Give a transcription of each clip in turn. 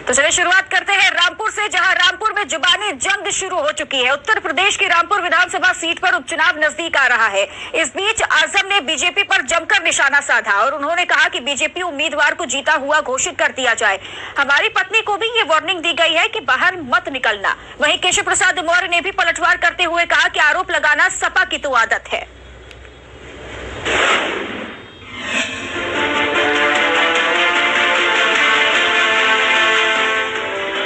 तो चलिए शुरुआत करते हैं रामपुर से, जहां रामपुर में जुबानी जंग शुरू हो चुकी है। उत्तर प्रदेश की रामपुर विधानसभा सीट पर उपचुनाव नजदीक आ रहा है। इस बीच आजम ने बीजेपी पर जमकर निशाना साधा और उन्होंने कहा कि बीजेपी उम्मीदवार को जीता हुआ घोषित कर दिया जाए। हमारी पत्नी को भी ये वार्निंग दी गई है कि बाहर मत निकलना। वहीं केशव प्रसाद मौर्य ने भी पलटवार करते हुए कहा कि आरोप लगाना सपा की तो आदत है।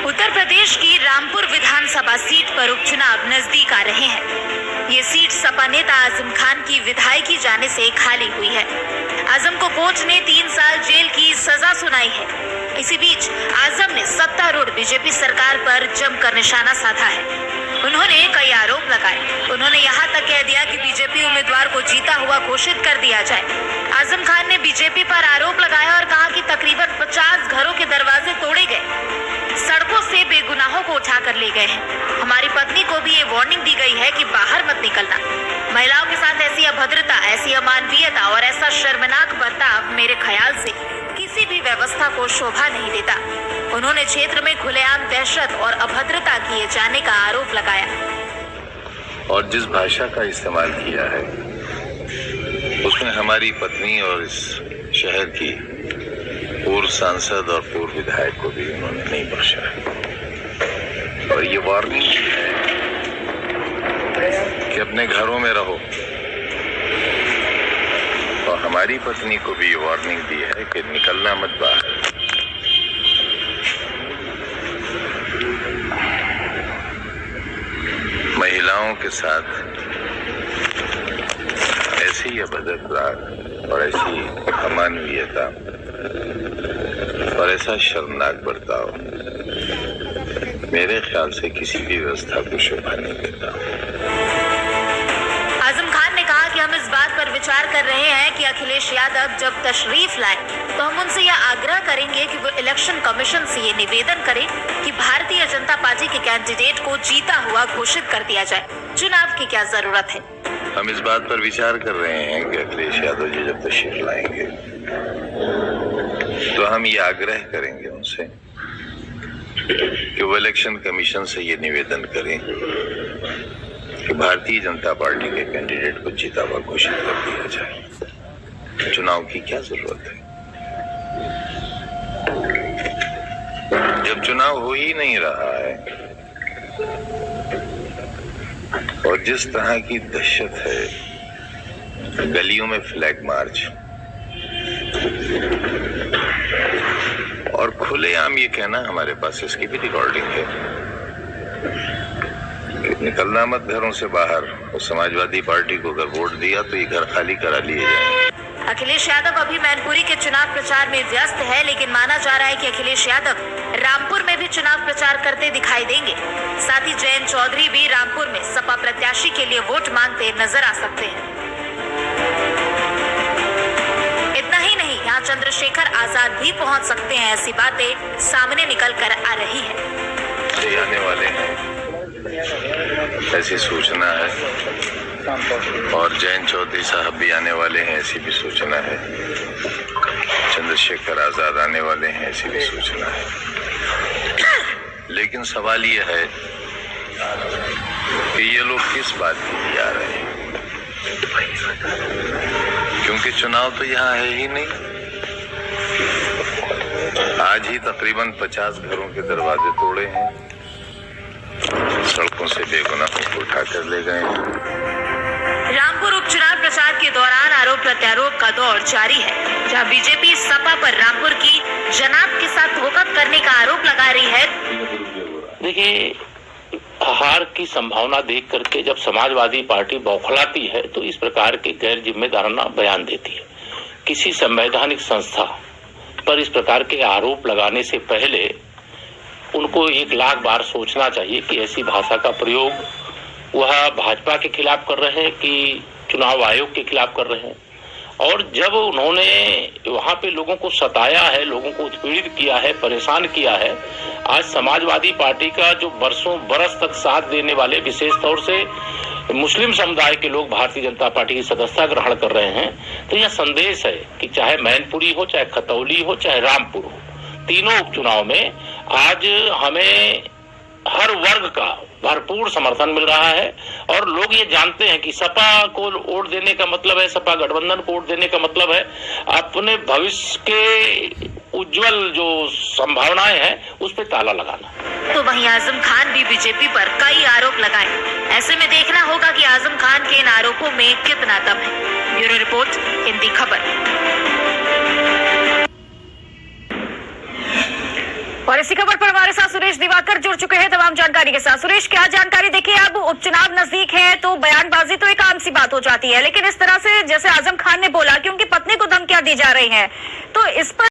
उत्तर प्रदेश की रामपुर विधानसभा सीट पर उपचुनाव नजदीक आ रहे हैं। ये सीट सपा नेता आजम खान की विधायकी जाने से खाली हुई है। आजम को कोर्ट ने 3 साल जेल की सजा सुनाई है। इसी बीच आजम ने सत्तारूढ़ बीजेपी सरकार पर जमकर निशाना साधा है। उन्होंने कई आरोप लगाए। उन्होंने यहाँ तक कह दिया कि बीजेपी उम्मीदवार को जीता हुआ घोषित कर दिया जाए। आजम खान ने बीजेपी पर आरोप लगाया और कहा कि तकरीबन 50 घरों के दरवाजे तोड़े गए, सड़कों से बेगुनाहों को उठाकर ले गए हैं। हमारी पत्नी को भी ये वार्निंग दी गई है कि बाहर मत निकलना। महिलाओं के साथ ऐसी अभद्रता, ऐसी अमानवीयता और ऐसा शर्मनाक बर्ताव मेरे ख्याल से किसी भी व्यवस्था को शोभा नहीं देता। उन्होंने क्षेत्र में खुलेआम दहशत और अभद्रता किए जाने का आरोप लगाया। और जिस भाषा का इस्तेमाल किया है उसमें हमारी पत्नी और इस शहर की पूर्व सांसद और पूर्व विधायक को भी उन्होंने नहीं बख्शा है। और ये वार्निंग है कि अपने घरों में रहो। और हमारी पत्नी को भी ये वार्निंग दी है कि निकलना मत बाहर। महिलाओं के साथ ऐसी अभद्रता और ऐसी अमानवीयता और ऐसा शर्मनाक बर्ताव मेरे ख्याल से किसी भी व्यवस्था को शोभा नहीं देता। आजम खान ने कहा कि हम इस बात पर विचार कर रहे हैं कि अखिलेश यादव जब तशरीफ लाए तो हम उनसे यह आग्रह करेंगे कि वो इलेक्शन कमीशन से ये निवेदन करें कि भारतीय जनता पार्टी के कैंडिडेट को जीता हुआ घोषित कर दिया जाए। चुनाव की क्या जरूरत है? हम इस बात पर विचार कर रहे हैं कि अखिलेश यादव जी जब तशरीफ लाएंगे तो हम ये आग्रह करेंगे उनसे कि वो इलेक्शन कमीशन से ये निवेदन करें कि भारतीय जनता पार्टी के कैंडिडेट को जीता हुआ घोषित कर दिया जाए। चुनाव की क्या जरूरत है जब चुनाव हो ही नहीं रहा है और जिस तरह की दहशत है, गलियों में फ्लैग मार्च और खुलेआम ये कहना, हमारे पास इसकी भी रिकॉर्डिंग है कि निकलना मत घरों से बाहर। और समाजवादी पार्टी को अगर वोट दिया तो ये घर खाली करा लिए जाएंगे। अखिलेश यादव अभी मैनपुरी के चुनाव प्रचार में व्यस्त है, लेकिन माना जा रहा है कि अखिलेश यादव रामपुर में भी चुनाव प्रचार करते दिखाई देंगे। साथ ही जयंत चौधरी भी रामपुर में सपा प्रत्याशी के लिए वोट मांगते नजर आ सकते हैं। इतना ही नहीं, यहाँ चंद्रशेखर आजाद भी पहुँच सकते हैं। ऐसी बातें सामने निकल कर आ रही है। आने वाले हैं ऐसी सूचना है और जयंत चौधरी साहब भी आने वाले हैं ऐसी भी सूचना है। चंद्रशेखर आजाद आने वाले हैं ऐसी भी सूचना है। लेकिन सवाल ये है कि ये लोग किस बात के लिए आ रहे हैं, क्योंकि चुनाव तो यहाँ है ही नहीं। आज ही तकरीबन 50 घरों के दरवाजे तोड़े हैं, सड़कों से बेगुनाहों को उठाकर ले गए हैं। रामपुर उपचुनाव प्रचार के दौरान आरोप प्रत्यारोप का दौर जारी है, जहां बीजेपी सपा पर रामपुर की जनाब के साथ धोखा करने का आरोप लगा रही है। देखिए, हार की संभावना देख करके जब समाजवादी पार्टी बौखलाती है तो इस प्रकार के गैर जिम्मेदाराना बयान देती है। किसी संवैधानिक संस्था पर इस प्रकार के आरोप लगाने से पहले उनको 1 लाख बार सोचना चाहिए कि ऐसी भाषा का प्रयोग वह भाजपा के खिलाफ कर रहे हैं कि चुनाव आयोग के खिलाफ कर रहे हैं। और जब उन्होंने वहां पे लोगों को सताया है, लोगों को उत्पीड़ित किया है, परेशान किया है, आज समाजवादी पार्टी का जो बरसों बरस तक साथ देने वाले विशेष तौर से मुस्लिम समुदाय के लोग भारतीय जनता पार्टी की सदस्यता ग्रहण कर रहे हैं, तो यह संदेश है कि चाहे मैनपुरी हो, चाहे खतौली हो, चाहे रामपुर हो, तीनों उपचुनाव में आज हमें हर वर्ग का भरपूर समर्थन मिल रहा है और लोग ये जानते हैं कि सपा को वोट देने का मतलब है, सपा गठबंधन को वोट देने का मतलब है अपने भविष्य के उज्जवल जो संभावनाएं हैं उस पर ताला लगाना। तो वहीं आजम खान भी बीजेपी पर कई आरोप लगाए। ऐसे में देखना होगा कि आजम खान के इन आरोपों में कितना दम है। ब्यूरो रिपोर्ट, हिंदी खबर। और इसी खबर पर हमारे साथ सुरेश दिवाकर जुड़ चुके हैं तमाम जानकारी के साथ। सुरेश, क्या जानकारी? देखिए, अब उपचुनाव नजदीक है तो बयानबाजी तो एक आम सी बात हो जाती है, लेकिन इस तरह से जैसे आजम खान ने बोला कि उनकी पत्नी को धमकियां दी जा रही हैं, तो इस पर